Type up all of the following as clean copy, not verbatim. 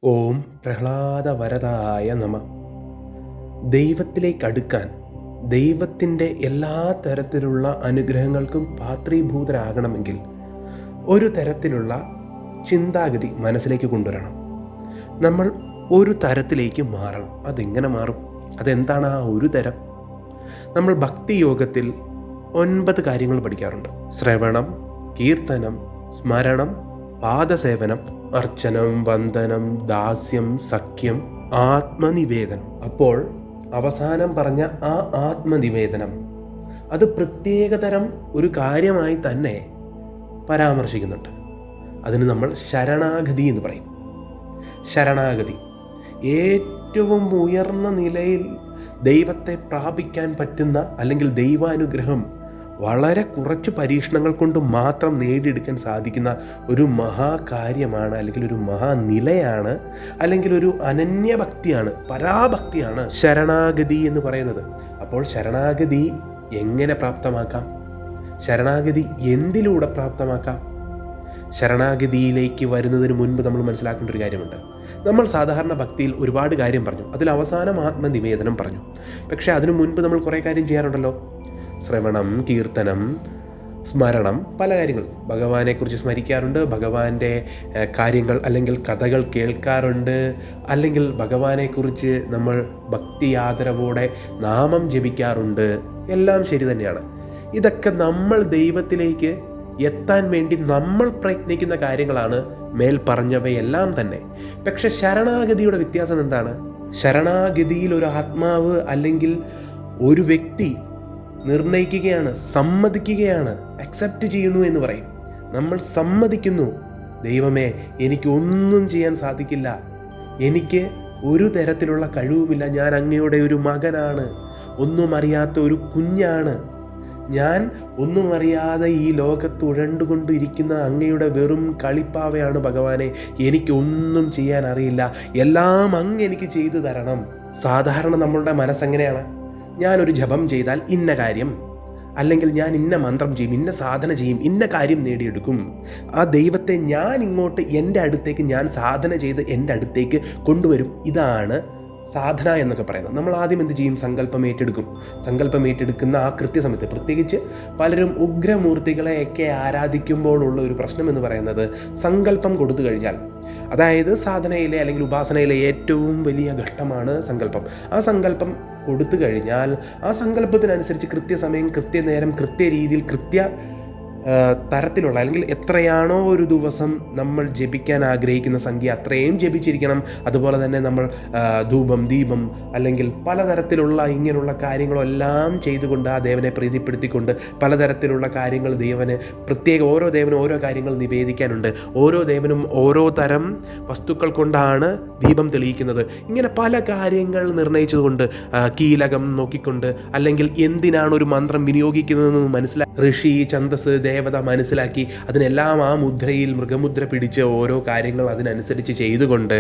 ഓം പ്രഹ്ലാദവരദായ നമ. ദൈവത്തിലേക്ക് അടുക്കാൻ ദൈവത്തിൻ്റെ എല്ലാ തരത്തിലുള്ള അനുഗ്രഹങ്ങൾക്കും പാത്രീഭൂതരാകണമെങ്കിൽ ഒരു തരത്തിലുള്ള ചിന്താഗതി മനസ്സിലേക്ക് കൊണ്ടുവരണം. നമ്മൾ ഒരു തരത്തിലേക്ക് മാറണം. അതെങ്ങനെ മാറും? അതെന്താണ് ആ ഒരു തരം? നമ്മൾ ഭക്തിയോഗത്തിൽ 9 കാര്യങ്ങൾ പഠിക്കാറുണ്ട്. ശ്രവണം, കീർത്തനം, സ്മരണം, പാദസേവനം, അർച്ചനം, വന്ദനം, ദാസ്യം, സഖ്യം, ആത്മനിവേദനം. അപ്പോൾ അവസാനം പറഞ്ഞ ആ ആത്മനിവേദനം അത് പ്രത്യേകതരം ഒരു കാര്യമായി തന്നെ പരാമർശിക്കുന്നുണ്ട്. അതിന് നമ്മൾ ശരണാഗതി എന്ന് പറയും. ശരണാഗതി ഏറ്റവും ഉയർന്ന നിലയിൽ ദൈവത്തെ പ്രാപിക്കാൻ പറ്റുന്ന, അല്ലെങ്കിൽ ദൈവാനുഗ്രഹം വളരെ കുറച്ച് പരീക്ഷണങ്ങൾ കൊണ്ട് മാത്രം നേടിയെടുക്കാൻ സാധിക്കുന്ന ഒരു മഹാകാര്യമാണ്, അല്ലെങ്കിൽ ഒരു മഹാനിലയാണ്, അല്ലെങ്കിൽ ഒരു അനന്യഭക്തിയാണ്, പരാഭക്തിയാണ് ശരണാഗതി എന്ന് പറയുന്നത്. അപ്പോൾ ശരണാഗതി എങ്ങനെ പ്രാപ്തമാക്കാം? ശരണാഗതി എന്തിലൂടെ പ്രാപ്തമാക്കാം? ശരണാഗതിയിലേക്ക് വരുന്നതിന് മുൻപ് നമ്മൾ മനസ്സിലാക്കേണ്ട ഒരു കാര്യമുണ്ട്. നമ്മൾ സാധാരണ ഭക്തിയിൽ ഒരുപാട് കാര്യം പറഞ്ഞു, അതിൽ അവസാനം ആത്മനിവേദനം പറഞ്ഞു. പക്ഷേ അതിനു മുൻപ് നമ്മൾ കുറേ കാര്യം ചെയ്യാറുണ്ടല്ലോ. ശ്രവണം, കീർത്തനം, സ്മരണം, പല കാര്യങ്ങൾ ഭഗവാനെക്കുറിച്ച് സ്മരിക്കാറുണ്ട്, ഭഗവാന്റെ കാര്യങ്ങൾ അല്ലെങ്കിൽ കഥകൾ കേൾക്കാറുണ്ട്, അല്ലെങ്കിൽ ഭഗവാനെക്കുറിച്ച് നമ്മൾ ഭക്തി ആദരവോടെ നാമം ജപിക്കാറുണ്ട്. എല്ലാം ശരി തന്നെയാണ്. ഇതൊക്കെ നമ്മൾ ദൈവത്തിലേക്ക് എത്താൻ വേണ്ടി നമ്മൾ പ്രയത്നിക്കുന്ന കാര്യങ്ങളാണ്, മേൽ പറഞ്ഞവയെല്ലാം തന്നെ. പക്ഷെ ശരണാഗതിയുടെ വ്യത്യാസം എന്താണ്? ശരണാഗതിയിൽ ഒരു ആത്മാവ് അല്ലെങ്കിൽ ഒരു വ്യക്തി നിർണയിക്കുകയാണ്, സമ്മതിക്കുകയാണ്, അക്സെപ്റ്റ് ചെയ്യുന്നു എന്ന് പറയും. നമ്മൾ സമ്മതിക്കുന്നു, ദൈവമേ എനിക്കൊന്നും ചെയ്യാൻ സാധിക്കില്ല, എനിക്ക് ഒരു തരത്തിലുള്ള കഴിവുമില്ല, ഞാൻ അങ്ങയുടെ ഒരു മകനാണ്, ഒന്നും അറിയാത്ത ഒരു കുഞ്ഞാണ്, ഞാൻ ഒന്നും അറിയാതെ ഈ ലോകത്ത് ഉഴണ്ടുകൊണ്ടിരിക്കുന്ന അങ്ങയുടെ വെറും കളിപ്പാവയാണ് ഭഗവാനെ, എനിക്കൊന്നും ചെയ്യാൻ അറിയില്ല, എല്ലാം അങ്ങ് എനിക്ക് ചെയ്തു തരണം. സാധാരണ നമ്മളുടെ മനസ്സെങ്ങനെയാണ്? ഞാനൊരു ജപം ചെയ്താൽ ഇന്ന കാര്യം, അല്ലെങ്കിൽ ഞാൻ ഇന്ന മന്ത്രം ചെയ്യും, ഇന്ന സാധന ചെയ്യും, ഇന്ന കാര്യം നേടിയെടുക്കും. ആ ദൈവത്തെ ഞാൻ ഇങ്ങോട്ട് എൻ്റെ അടുത്തേക്ക്, ഞാൻ സാധന ചെയ്ത് എൻ്റെ അടുത്തേക്ക് കൊണ്ടുവരും. ഇതാണ് സാധന എന്നൊക്കെ പറയുന്നത്. നമ്മൾ ആദ്യം എന്ത് ചെയ്യും? സങ്കല്പം ഏറ്റെടുക്കും. സങ്കല്പം ഏറ്റെടുക്കുന്ന ആ കൃത്യസമയത്ത്, പ്രത്യേകിച്ച് പലരും ഉഗ്രമൂർത്തികളെയൊക്കെ ആരാധിക്കുമ്പോഴുള്ള ഒരു പ്രശ്നം എന്ന് പറയുന്നത്, സങ്കല്പം കൊടുത്തു കഴിഞ്ഞാൽ, അതായത് സാധനയിലെ അല്ലെങ്കിൽ ഉപാസനയിലെ ഏറ്റവും വലിയ ഘട്ടമാണ് സങ്കല്പം. ആ സങ്കല്പം കൊടുത്തു കഴിഞ്ഞാൽ ആ സങ്കല്പത്തിനനുസരിച്ച് കൃത്യസമയം, കൃത്യനേരം, കൃത്യരീതിയിൽ, തരത്തിലുള്ള, അല്ലെങ്കിൽ എത്രയാണോ ഒരു ദിവസം നമ്മൾ ജപിക്കാൻ ആഗ്രഹിക്കുന്ന സംഖ്യ അത്രയും ജപിച്ചിരിക്കണം. അതുപോലെ തന്നെ നമ്മൾ ധൂപം, ദീപം, അല്ലെങ്കിൽ പലതരത്തിലുള്ള ഇങ്ങനെയുള്ള കാര്യങ്ങളെല്ലാം ചെയ്തുകൊണ്ട് ആ ദേവനെ പ്രീതിപ്പെടുത്തിക്കൊണ്ട് പലതരത്തിലുള്ള കാര്യങ്ങൾ ദേവന് ഓരോ ദേവനും ഓരോ കാര്യങ്ങൾ നിവേദിക്കാനുണ്ട്. ഓരോ ദേവനും ഓരോ തരം വസ്തുക്കൾ കൊണ്ടാണ് ദീപം തെളിയിക്കുന്നത്. ഇങ്ങനെ പല കാര്യങ്ങൾ നിർണയിച്ചുകൊണ്ട്, കീലകം നോക്കിക്കൊണ്ട്, അല്ലെങ്കിൽ എന്തിനാണ് ഒരു മന്ത്രം വിനിയോഗിക്കുന്നതെന്ന് മനസ്സിലാക്കി ഋഷി, ഛന്ദസ്, ദേവത മനസ്സിലാക്കി അതിനെല്ലാം ആ മുദ്രയിൽ മൃഗമുദ്ര പിടിച്ച് ഓരോ കാര്യങ്ങൾ അതിനനുസരിച്ച് ചെയ്തുകൊണ്ട്,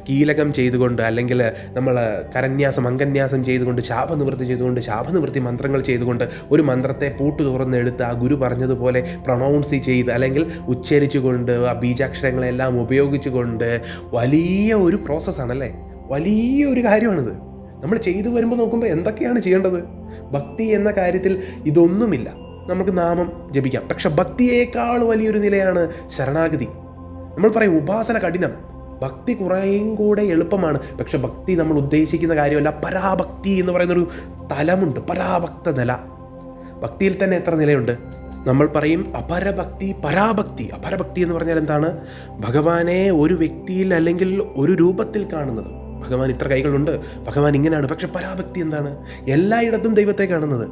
കീലകം ചെയ്തുകൊണ്ട്, അല്ലെങ്കിൽ നമ്മൾ കരന്യാസം, അങ്കന്യാസം ചെയ്തുകൊണ്ട്, ശാപനിവൃത്തി ചെയ്തുകൊണ്ട്, ശാപനിവൃത്തി മന്ത്രങ്ങൾ ചെയ്തുകൊണ്ട്, ഒരു മന്ത്രത്തെ പൂട്ട് തുറന്നെടുത്ത് ആ ഗുരു പറഞ്ഞതുപോലെ പ്രൊണൗൺസ് ചെയ്ത്, അല്ലെങ്കിൽ ഉച്ചരിച്ചുകൊണ്ട്, ആ ബീജാക്ഷരങ്ങളെല്ലാം ഉപയോഗിച്ചുകൊണ്ട്, വലിയ ഒരു പ്രോസസ്സാണല്ലേ, വലിയ ഒരു കാര്യമാണിത്. നമ്മൾ ചെയ്തു വരുമ്പോൾ നോക്കുമ്പോൾ എന്തൊക്കെയാണ് ചെയ്യേണ്ടത്? ഭക്തി എന്ന കാര്യത്തിൽ ഇതൊന്നുമില്ല. നമുക്ക് നാമം ജപിക്കാം, പക്ഷെ ഭക്തിയേക്കാൾ വലിയൊരു നിലയാണ് ശരണാഗതി. നമ്മൾ പറയും ഉപാസന കഠിനം, ഭക്തി കുറേയും കൂടെ എളുപ്പമാണ്. പക്ഷെ ഭക്തി നമ്മൾ ഉദ്ദേശിക്കുന്ന കാര്യമല്ല. പരാഭക്തി എന്ന് പറയുന്നൊരു തലമുണ്ട്, പരാഭക്ത നില. ഭക്തിയിൽ തന്നെ എത്ര നിലയുണ്ട്? നമ്മൾ പറയും അപരഭക്തി, പരാഭക്തി. അപരഭക്തി എന്ന് പറഞ്ഞാൽ എന്താണ്? ഭഗവാനെ ഒരു വ്യക്തിയിൽ അല്ലെങ്കിൽ ഒരു രൂപത്തിൽ കാണുന്നത്. ഭഗവാൻ ഇത്ര കൈകളുണ്ട്, ഭഗവാൻ ഇങ്ങനെയാണ്. പക്ഷെ പരാഭക്തി എന്താണ്? എല്ലായിടത്തും ദൈവത്തെ കാണുന്നത്,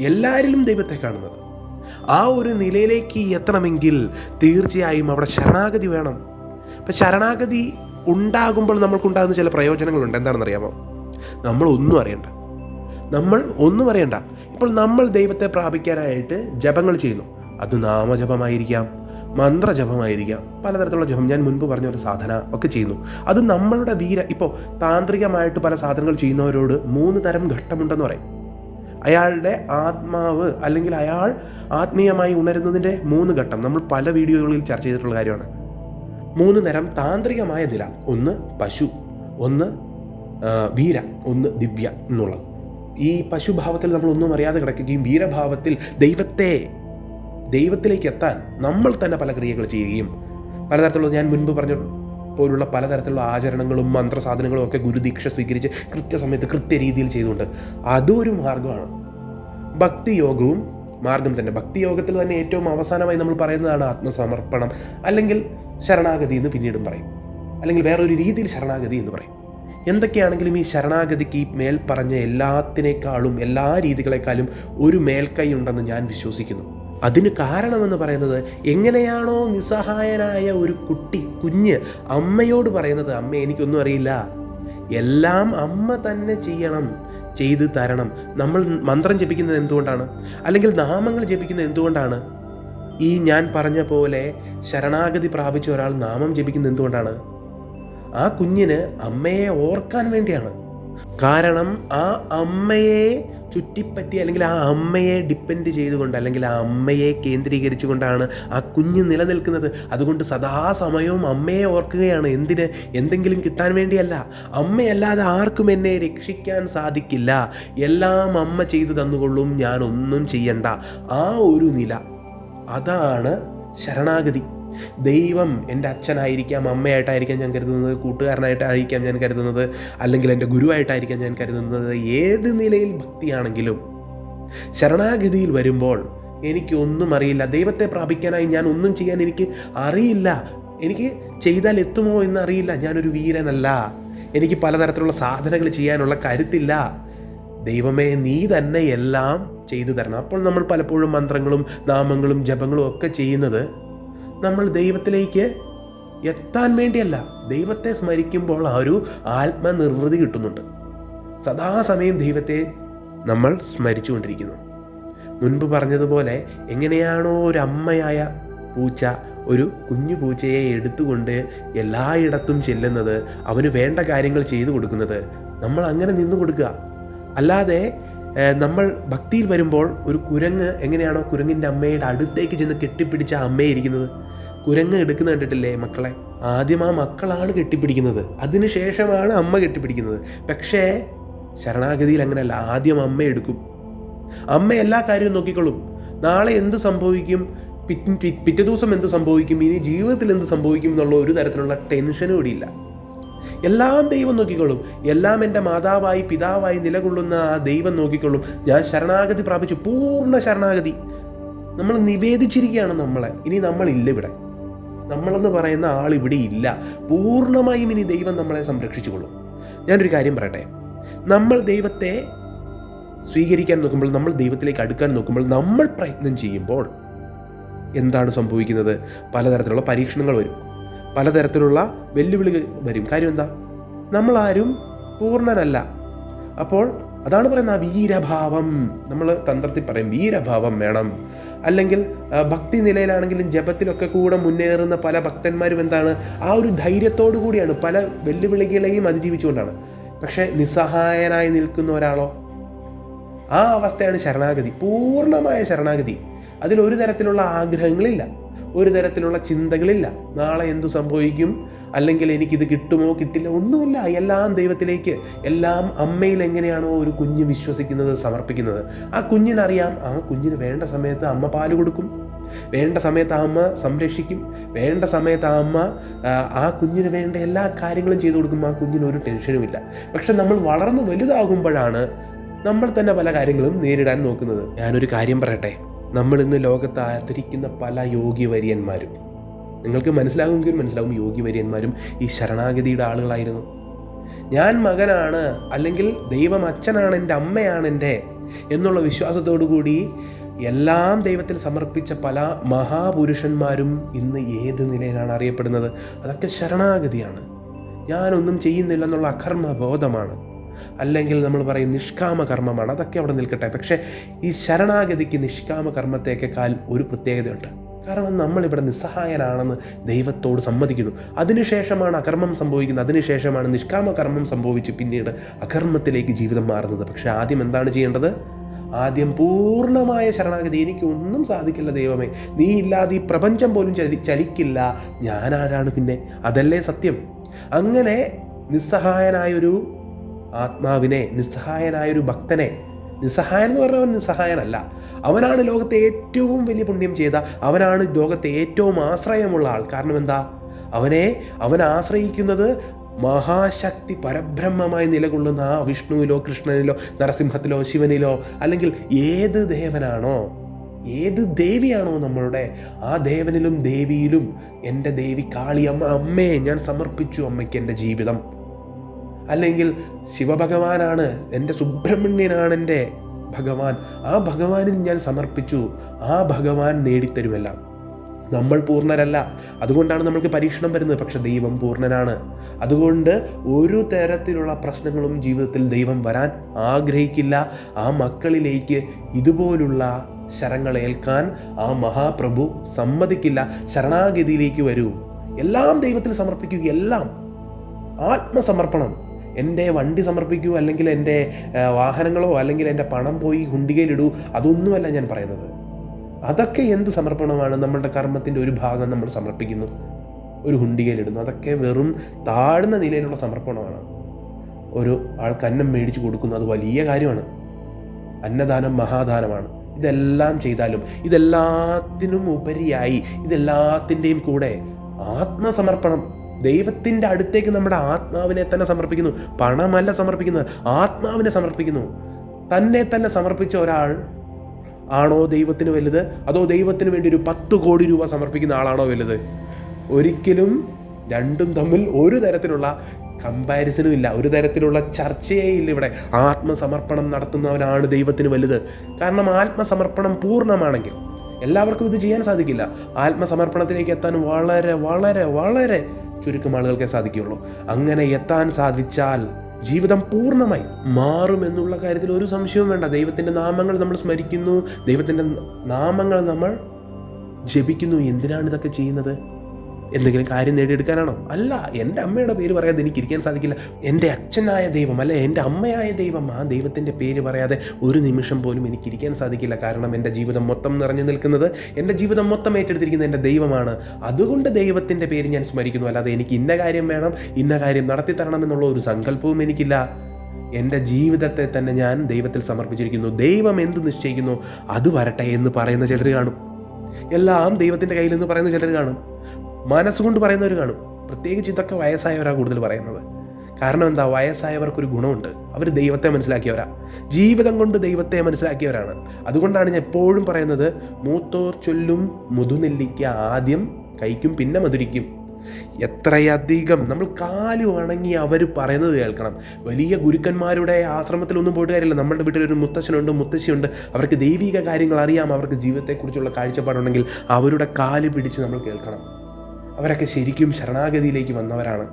എല്ലാവരിലും ദൈവത്തെ കാണുന്നത്. ആ ഒരു നിലയിലേക്ക് എത്തണമെങ്കിൽ തീർച്ചയായും അവിടെ ശരണാഗതി വേണം. അപ്പം ശരണാഗതി ഉണ്ടാകുമ്പോൾ നമ്മൾക്കുണ്ടാകുന്ന ചില പ്രയോജനങ്ങളുണ്ട്. എന്താണെന്നറിയാമോ? നമ്മൾ ഒന്നും അറിയണ്ട. ഇപ്പോൾ നമ്മൾ ദൈവത്തെ പ്രാപിക്കാനായിട്ട് ജപങ്ങൾ ചെയ്യുന്നു. അത് നാമജപമായിരിക്കാം, മന്ത്രജപമായിരിക്കാം, പലതരത്തിലുള്ള ജപം, ഞാൻ മുൻപ് പറഞ്ഞ ഒരു സാധന ഒക്കെ ചെയ്യുന്നു. അത് നമ്മളുടെ ഇപ്പോൾ താന്ത്രികമായിട്ട് പല സാധനങ്ങൾ ചെയ്യുന്നവരോട് 3 തരം ഘട്ടമുണ്ടെന്ന് പറയും. അയാളുടെ ആത്മാവ്, അല്ലെങ്കിൽ അയാൾ ആത്മീയമായി ഉണരുന്നതിൻ്റെ 3 ഘട്ടം നമ്മൾ പല വീഡിയോകളിൽ ചർച്ച ചെയ്തിട്ടുള്ള കാര്യമാണ്. 3 തരം താന്ത്രികമായ നില. ഒന്ന് പശു, ഒന്ന് വീര, ഒന്ന് ദിവ്യ എന്നുള്ളത്. ഈ പശുഭാവത്തിൽ നമ്മൾ ഒന്നും അറിയാതെ കിടക്കുകയും വീരഭാവത്തിൽ ദൈവത്തിലേക്ക് എത്താൻ നമ്മൾ തന്നെ പല ക്രിയകൾ ചെയ്യുകയും പലതരത്തിലുള്ള, ഞാൻ മുൻപ് പറഞ്ഞ പോലുള്ള പലതരത്തിലുള്ള ആചരണങ്ങളും മന്ത്രസാധനങ്ങളും ഒക്കെ ഗുരുദീക്ഷ സ്വീകരിച്ച് കൃത്യസമയത്ത് കൃത്യരീതിയിൽ ചെയ്തുകൊണ്ട് അതൊരു മാർഗമാണ്. ഭക്തിയോഗവും മാർഗം തന്നെ. ഭക്തിയോഗത്തിൽ തന്നെ ഏറ്റവും അവസാനമായി നമ്മൾ പറയുന്നതാണ് ആത്മസമർപ്പണം, അല്ലെങ്കിൽ ശരണാഗതി എന്ന് പിന്നീടും പറയും, അല്ലെങ്കിൽ വേറൊരു രീതിയിൽ ശരണാഗതി എന്ന് പറയും. എന്തൊക്കെയാണെങ്കിലും ഈ ശരണാഗതിക്ക് ഈ മേൽ പറഞ്ഞ എല്ലാത്തിനേക്കാളും, എല്ലാ രീതികളെക്കാളും ഒരു മേൽക്കൈ ഉണ്ടെന്ന് ഞാൻ വിശ്വസിക്കുന്നു. അതിന് കാരണമെന്ന് പറയുന്നത്, എങ്ങനെയാണോ നിസ്സഹായനായ ഒരു കുഞ്ഞ് അമ്മയോട് പറയുന്നത്, അമ്മ എനിക്കൊന്നും അറിയില്ല, എല്ലാം അമ്മ തന്നെ ചെയ്ത് തരണം. നമ്മൾ മന്ത്രം ജപിക്കുന്നത് എന്തുകൊണ്ടാണ്? അല്ലെങ്കിൽ നാമങ്ങൾ ജപിക്കുന്നത് എന്തുകൊണ്ടാണ്? ഈ ഞാൻ പറഞ്ഞ പോലെ ശരണാഗതി പ്രാപിച്ച ഒരാൾ നാമം ജപിക്കുന്നത് എന്തുകൊണ്ടാണ്? ആ കുഞ്ഞിന് അമ്മയെ ഓർക്കാൻ വേണ്ടിയാണ്. കാരണം ആ അമ്മയെ ചുറ്റിപ്പറ്റി, അല്ലെങ്കിൽ ആ അമ്മയെ ഡിപ്പെൻഡ് ചെയ്തുകൊണ്ട്, അല്ലെങ്കിൽ ആ അമ്മയെ കേന്ദ്രീകരിച്ചുകൊണ്ടാണ് ആ കുഞ്ഞ് നിലനിൽക്കുന്നത്. അതുകൊണ്ട് സദാസമയവും അമ്മയെ ഓർക്കുകയാണ്. എന്തെങ്കിലും കിട്ടാൻ വേണ്ടിയല്ല. അമ്മയല്ലാതെ ആർക്കും എന്നെ രക്ഷിക്കാൻ സാധിക്കില്ല, എല്ലാം അമ്മ ചെയ്തു തന്നുകൊള്ളും, ഞാനൊന്നും ചെയ്യണ്ട. ആ ഒരു നില, അതാണ് ശരണാഗതി. ദൈവം എൻ്റെ അച്ഛനായിരിക്കാം, അമ്മയായിട്ടായിരിക്കാം ഞാൻ കരുതുന്നത്, കൂട്ടുകാരനായിട്ടായിരിക്കാം ഞാൻ കരുതുന്നത്, അല്ലെങ്കിൽ എൻ്റെ ഗുരുവായിട്ടായിരിക്കാം ഞാൻ കരുതുന്നത്. ഏത് നിലയിൽ ഭക്തിയാണെങ്കിലും ശരണാഗതിയിൽ വരുമ്പോൾ എനിക്കൊന്നും അറിയില്ല, ദൈവത്തെ പ്രാപിക്കാനായി ഞാൻ ഒന്നും ചെയ്യാൻ എനിക്ക് അറിയില്ല, എനിക്ക് ചെയ്താൽ എത്തുമോ എന്നറിയില്ല, ഞാനൊരു വീരനല്ല, എനിക്ക് പലതരത്തിലുള്ള സാധനകൾ ചെയ്യാനുള്ള കരുത്തില്ല, ദൈവമേ നീ തന്നെ എല്ലാം ചെയ്തു തരണം. അപ്പോൾ നമ്മൾ പലപ്പോഴും മന്ത്രങ്ങളും നാമങ്ങളും ജപങ്ങളും ഒക്കെ ചെയ്യുന്നത് നമ്മൾ ദൈവത്തിലേക്ക് എത്താൻ വേണ്ടിയല്ല, ദൈവത്തെ സ്മരിക്കുമ്പോൾ ആ ഒരു ആത്മനിർവൃതി കിട്ടുന്നുണ്ട്. സദാസമയം ദൈവത്തെ നമ്മൾ സ്മരിച്ചുകൊണ്ടിരിക്കുന്നു. മുൻപ് പറഞ്ഞതുപോലെ, എങ്ങനെയാണോ ഒരു അമ്മയായ പൂച്ച ഒരു കുഞ്ഞു പൂച്ചയെ എടുത്തുകൊണ്ട് എല്ലായിടത്തും ചെല്ലുന്നത്, അവന് വേണ്ട കാര്യങ്ങൾ ചെയ്തു കൊടുക്കുന്നത്, നമ്മൾ അങ്ങനെ നിന്നു കൊടുക്കുക. അല്ലാതെ നമ്മൾ ഭക്തിയിൽ വരുമ്പോൾ ഒരു കുരങ്ങ് എങ്ങനെയാണോ കുരങ്ങിൻ്റെ അമ്മയുടെ അടുത്തേക്ക് ചെന്ന് കെട്ടിപ്പിടിച്ച അമ്മയെ ഇരിക്കുന്നത്, കുരങ്ങ് എടുക്കുന്ന കണ്ടിട്ടില്ലേ മക്കളെ? ആദ്യം ആ മക്കളാണ് കെട്ടിപ്പിടിക്കുന്നത്, അതിനുശേഷമാണ് അമ്മ കെട്ടിപ്പിടിക്കുന്നത്. പക്ഷേ ശരണാഗതിയിൽ അങ്ങനെയല്ല, ആദ്യം അമ്മ എടുക്കും. അമ്മ എല്ലാ കാര്യവും നോക്കിക്കൊള്ളും. നാളെ എന്ത് സംഭവിക്കും, പിറ്റേ ദിവസം എന്ത് സംഭവിക്കും, ഇനി ജീവിതത്തിൽ എന്ത് സംഭവിക്കും എന്നുള്ള ഒരു തരത്തിലുള്ള ടെൻഷനും കൂടിയില്ല. എല്ലാം ദൈവം നോക്കിക്കൊള്ളും. എല്ലാം എൻ്റെ മാതാവായി പിതാവായി നിലകൊള്ളുന്ന ആ ദൈവം നോക്കിക്കൊള്ളും. ഞാൻ ശരണാഗതി പ്രാപിച്ചു, പൂർണ്ണ ശരണാഗതി. നമ്മൾ നിവേദിച്ചിരിക്കുകയാണ് നമ്മളെ. ഇനി നമ്മളില്ല ഇവിടെ, നമ്മളെന്ന് പറയുന്ന ആളിവിടെ ഇല്ല. പൂർണ്ണമായും ഇനി ദൈവം നമ്മളെ സംരക്ഷിച്ചുകൊള്ളും. ഞാനൊരു കാര്യം പറയട്ടെ, നമ്മൾ ദൈവത്തെ സ്വീകരിക്കാൻ നോക്കുമ്പോൾ, നമ്മൾ ദൈവത്തിലേക്ക് അടുക്കാൻ നോക്കുമ്പോൾ, നമ്മൾ പ്രയത്നം ചെയ്യുമ്പോൾ എന്താണ് സംഭവിക്കുന്നത്? പലതരത്തിലുള്ള പരീക്ഷണങ്ങൾ വരും, പലതരത്തിലുള്ള വെല്ലുവിളികൾ വരും. കാര്യം എന്താ? നമ്മളാരും പൂർണ്ണനല്ല. അപ്പോൾ അതാണ് പറയുന്നത്, ആ വീരഭാവം. നമ്മൾ തന്ത്രത്തിൽ പറയും വീരഭാവം വേണം. അല്ലെങ്കിൽ ഭക്തി നിലയിലാണെങ്കിലും ജപത്തിലൊക്കെ കൂടെ മുന്നേറുന്ന പല ഭക്തന്മാരും എന്താണ്, ആ ഒരു ധൈര്യത്തോടു കൂടിയാണ്, പല വെല്ലുവിളികളെയും അതിജീവിച്ചുകൊണ്ടാണ്. പക്ഷേ നിസ്സഹായനായി നിൽക്കുന്ന ഒരാളോ, ആ അവസ്ഥയാണ് ശരണാഗതി, പൂർണ്ണമായ ശരണാഗതി. അതിലൊരു തരത്തിലുള്ള ആഗ്രഹങ്ങളില്ല, ഒരു തരത്തിലുള്ള ചിന്തകളില്ല. നാളെ എന്തു സംഭവിക്കും, അല്ലെങ്കിൽ എനിക്കിത് കിട്ടുമോ കിട്ടില്ല, ഒന്നുമില്ല. എല്ലാം ദൈവത്തിലേക്ക്, എല്ലാം അമ്മയിൽ എങ്ങനെയാണോ ഒരു കുഞ്ഞ് വിശ്വസിക്കുന്നത്, സമർപ്പിക്കുന്നത്. ആ കുഞ്ഞിനറിയാം, ആ കുഞ്ഞിന് വേണ്ട സമയത്ത് അമ്മ പാല് കൊടുക്കും, വേണ്ട സമയത്ത് ആ അമ്മ സംരക്ഷിക്കും, വേണ്ട സമയത്ത് ആ അമ്മ ആ കുഞ്ഞിന് വേണ്ട എല്ലാ കാര്യങ്ങളും ചെയ്തു കൊടുക്കും. ആ കുഞ്ഞിന് ഒരു ടെൻഷനുമില്ല. പക്ഷെ നമ്മൾ വളർന്നു വലുതാകുമ്പോഴാണ് നമ്മൾ തന്നെ പല കാര്യങ്ങളും നേരിടാൻ നോക്കുന്നത്. ഞാനൊരു കാര്യം പറയട്ടെ, നമ്മൾ ഇന്ന് ലോകത്ത് ആദരിക്കുന്ന പല യോഗിവര്യന്മാരും, നിങ്ങൾക്ക് മനസ്സിലാകുമെങ്കിൽ മനസ്സിലാവും, യോഗിവര്യന്മാരും ഈ ശരണാഗതിയുടെ ആളുകളായിരുന്നു. ഞാൻ മകനാണ്, അല്ലെങ്കിൽ ദൈവം അച്ഛനാണ്, എൻ്റെ അമ്മയാണ് എൻ്റെ എന്നുള്ള വിശ്വാസത്തോടു കൂടി എല്ലാം ദൈവത്തിൽ സമർപ്പിച്ച പല മഹാപുരുഷന്മാരും ഇന്ന് ഏത് നിലയിലാണ് അറിയപ്പെടുന്നത്? അതൊക്കെ ശരണാഗതിയാണ്. ഞാനൊന്നും ചെയ്യുന്നില്ലെന്നുള്ള അകർമ്മബോധമാണ്, അല്ലെങ്കിൽ നമ്മൾ പറയും നിഷ്കാമ കർമ്മമാണ്. അതൊക്കെ അവിടെ നിൽക്കട്ടെ. പക്ഷേ ഈ ശരണാഗതിക്ക് നിഷ്കാമ കർമ്മത്തേക്കാൾ ഒരു പ്രത്യേകതയുണ്ട്. കാരണം നമ്മളിവിടെ നിസ്സഹായനാണെന്ന് ദൈവത്തോട് സമ്മതിക്കുന്നു. അതിനുശേഷമാണ് അകർമ്മം സംഭവിക്കുന്നത്, അതിനുശേഷമാണ് നിഷ്കാമ കർമ്മം സംഭവിച്ച് പിന്നീട് അകർമ്മത്തിലേക്ക് ജീവിതം മാറുന്നത്. പക്ഷേ ആദ്യം എന്താണ് ചെയ്യേണ്ടത്? ആദ്യം പൂർണ്ണമായ ശരണാഗതി. എനിക്കൊന്നും സാധിക്കില്ല ദൈവമേ, നീ ഇല്ലാതെ ഈ പ്രപഞ്ചം പോലും ചലിക്കില്ല, ഞാനാരാണ് പിന്നെ? അതല്ലേ സത്യം. അങ്ങനെ നിസ്സഹായനായൊരു ആത്മാവിനെ, നിസ്സഹായനായൊരു ഭക്തനെ, നിസ്സഹായൻ എന്ന് പറഞ്ഞവൻ നിസ്സഹായനല്ല, അവനാണ് ലോകത്തെ ഏറ്റവും വലിയ പുണ്യം ചെയ്ത, അവനാണ് ലോകത്തെ ഏറ്റവും ആശ്രയമുള്ള ആൾ. കാരണം എന്താ? അവൻ ആശ്രയിക്കുന്നത് മഹാശക്തി പരബ്രഹ്മമായി നിലകൊള്ളുന്ന ആ വിഷ്ണുവിലോ കൃഷ്ണനിലോ നരസിംഹത്തിലോ ശിവനിലോ അല്ലെങ്കിൽ ഏത് ദേവനാണോ, ഏത് ദേവിയാണോ നമ്മളുടെ, ആ ദേവനിലും ദേവിയിലും എൻ്റെ ദേവി കാളിയമ്മ, അമ്മയെ ഞാൻ സമർപ്പിച്ചു അമ്മയ്ക്ക് എൻ്റെ ജീവിതം. അല്ലെങ്കിൽ ശിവഭഗവാനാണ് എൻ്റെ, സുബ്രഹ്മണ്യനാണ് എൻ്റെ ഭഗവാൻ, ആ ഭഗവാനിൽ ഞാൻ സമർപ്പിച്ചു, ആ ഭഗവാൻ നേടിത്തരുമെല്ലാം. നമ്മൾ പൂർണ്ണരല്ല, അതുകൊണ്ടാണ് നമ്മൾക്ക് പരീക്ഷണം വരുന്നത്. പക്ഷെ ദൈവം പൂർണ്ണനാണ്. അതുകൊണ്ട് ഒരു തരത്തിലുള്ള പ്രശ്നങ്ങളും ജീവിതത്തിൽ ദൈവം വരാൻ ആഗ്രഹിക്കില്ല. ആ മക്കളിലേക്ക് ഇതുപോലുള്ള ശരങ്ങളേൽക്കാൻ ആ മഹാപ്രഭു സമ്മതിക്കില്ല. ശരണാഗതിയിലേക്ക് വരൂ, എല്ലാം ദൈവത്തിൽ സമർപ്പിക്കുക, എല്ലാം ആത്മസമർപ്പണം. എൻ്റെ വണ്ടി സമർപ്പിക്കൂ, അല്ലെങ്കിൽ എൻ്റെ വാഹനങ്ങളോ അല്ലെങ്കിൽ എൻ്റെ പണം പോയി ഹുണ്ടികയിലിടൂ, അതൊന്നുമല്ല ഞാൻ പറയുന്നത്. അതൊക്കെ എന്ത് സമർപ്പണമാണ്? നമ്മളുടെ കർമ്മത്തിൻ്റെ ഒരു ഭാഗം നമ്മൾ സമർപ്പിക്കുന്നു, ഒരു ഹുണ്ടികയിലിടുന്നു, അതൊക്കെ വെറും താഴ്ന്ന നിലയിലുള്ള സമർപ്പണമാണ്. ഒരു ആൾക്ക് അന്നം മേടിച്ചു കൊടുക്കുന്നു, അത് വലിയ കാര്യമാണ്. അന്നദാനം മഹാദാനമാണ്. ഇതെല്ലാം ചെയ്താലും, ഇതെല്ലാത്തിനും ഉപരിയായി, ഇതെല്ലാത്തിൻ്റെയും കൂടെ ആത്മസമർപ്പണം, ദൈവത്തിൻ്റെ അടുത്തേക്ക് നമ്മുടെ ആത്മാവിനെ തന്നെ സമർപ്പിക്കുന്നു. പണമല്ല സമർപ്പിക്കുന്നത്, ആത്മാവിനെ സമർപ്പിക്കുന്നു. തന്നെ തന്നെ സമർപ്പിച്ച ഒരാൾ ആണോ ദൈവത്തിന് വലുത്? അതോ ദൈവത്തിന് വേണ്ടി ഒരു 10 കോടി രൂപ സമർപ്പിക്കുന്ന ആളാണോ വലുത്? ഒരിക്കലും രണ്ടും തമ്മിൽ ഒരു തരത്തിലുള്ള കമ്പാരിസനും ഇല്ല, ഒരു തരത്തിലുള്ള ചർച്ചയേ ഇല്ല ഇവിടെ. ആത്മസമർപ്പണം നടത്തുന്നവനാണ് ദൈവത്തിന് വലുത്. കാരണം ആത്മസമർപ്പണം പൂർണ്ണമാണെങ്കിൽ എല്ലാവർക്കും ഇത് ചെയ്യാൻ സാധിക്കില്ല. ആത്മസമർപ്പണത്തിലേക്ക് എത്താൻ വളരെ വളരെ വളരെ ചുരുക്കം ആളുകൾക്കേ സാധിക്കുകയുള്ളൂ. അങ്ങനെ എത്താൻ സാധിച്ചാൽ ജീവിതം പൂർണ്ണമായി മാറുമെന്നുള്ള കാര്യത്തിൽ ഒരു സംശയവും വേണ്ട. ദൈവത്തിൻ്റെ നാമങ്ങൾ നമ്മൾ സ്മരിക്കുന്നു, ദൈവത്തിൻ്റെ നാമങ്ങൾ നമ്മൾ ജപിക്കുന്നു. എന്തിനാണ് ഇതൊക്കെ ചെയ്യുന്നത്? എന്തെങ്കിലും കാര്യം നേടിയെടുക്കാനാണോ? അല്ല. എൻ്റെ അമ്മയുടെ പേര് പറയാതെ എനിക്കിരിക്കാൻ സാധിക്കില്ല. എൻ്റെ അച്ഛനായ ദൈവം, അല്ലെ എൻ്റെ അമ്മയായ ദൈവം, ആ ദൈവത്തിൻ്റെ പേര് പറയാതെ ഒരു നിമിഷം പോലും എനിക്കിരിക്കാൻ സാധിക്കില്ല. കാരണം എൻ്റെ ജീവിതം മൊത്തം നിറഞ്ഞു നിൽക്കുന്നത്, എൻ്റെ ജീവിതം മൊത്തം ഏറ്റെടുത്തിരിക്കുന്നത് എൻ്റെ ദൈവമാണ്. അതുകൊണ്ട് ദൈവത്തിൻ്റെ പേര് ഞാൻ സ്മരിക്കുന്നു. അല്ലാതെ എനിക്ക് ഇന്ന കാര്യം വേണം, ഇന്ന കാര്യം നടത്തി തരണം എന്നുള്ള ഒരു സങ്കല്പവും എനിക്കില്ല. എൻ്റെ ജീവിതത്തെ തന്നെ ഞാൻ ദൈവത്തിൽ സമർപ്പിച്ചിരിക്കുന്നു. ദൈവം എന്ത് നിശ്ചയിക്കുന്നു അത് വരട്ടെ എന്ന് പറയുന്ന ചിലർ കാണും. എല്ലാം ദൈവത്തിൻ്റെ കയ്യിലെന്ന് പറയുന്ന ചിലർ കാണും. മനസ്സുകൊണ്ട് പറയുന്നവർ കാണും. പ്രത്യേകിച്ച് ഇതൊക്കെ വയസ്സായവരാണ് കൂടുതൽ പറയുന്നത്. കാരണം എന്താ? വയസ്സായവർക്കൊരു ഗുണമുണ്ട്, അവർ ദൈവത്തെ മനസ്സിലാക്കിയവരാ, ജീവിതം കൊണ്ട് ദൈവത്തെ മനസ്സിലാക്കിയവരാണ്. അതുകൊണ്ടാണ് ഞാൻ എപ്പോഴും പറയുന്നത്, മൂത്തോർ ചൊല്ലും മുതുനെല്ലിക്ക ആദ്യം കഴിക്കും പിന്നെ മധുരിക്കും. എത്രയധികം നമ്മൾ കാലു വണങ്ങി അവർ പറയുന്നത് കേൾക്കണം. വലിയ ഗുരുക്കന്മാരുടെ ആശ്രമത്തിലൊന്നും പോയിട്ട് കാര്യമില്ല. നമ്മളുടെ വീട്ടിലൊരു മുത്തശ്ശനുണ്ട്, മുത്തശ്ശിയുണ്ട്, അവർക്ക് ദൈവിക കാര്യങ്ങൾ അറിയാം, അവർക്ക് ജീവിതത്തെക്കുറിച്ചുള്ള കാഴ്ചപ്പാടുണ്ടെങ്കിൽ അവരുടെ കാല് പിടിച്ച് നമ്മൾ കേൾക്കണം. അവരൊക്കെ ശരിക്കും ശരണാഗതിയിലേക്ക് വന്നവരാണ്.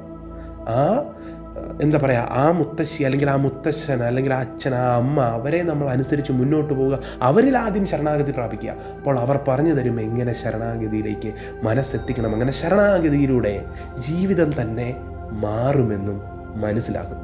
എന്താ പറയുക, ആ മുത്തശ്ശി അല്ലെങ്കിൽ ആ മുത്തശ്ശൻ അല്ലെങ്കിൽ ആ അച്ഛൻ, ആ അമ്മ, അവരെ നമ്മൾ അനുസരിച്ച് മുന്നോട്ട് പോവുക, അവരിൽ ആദ്യം ശരണാഗതി പ്രാപിക്കുക. അപ്പോൾ അവർ പറഞ്ഞു തരും എങ്ങനെ ശരണാഗതിയിലേക്ക് മനസ്സെത്തിക്കണം. അങ്ങനെ ശരണാഗതിയിലൂടെ ജീവിതം തന്നെ മാറുമെന്നും മനസ്സിലാകും.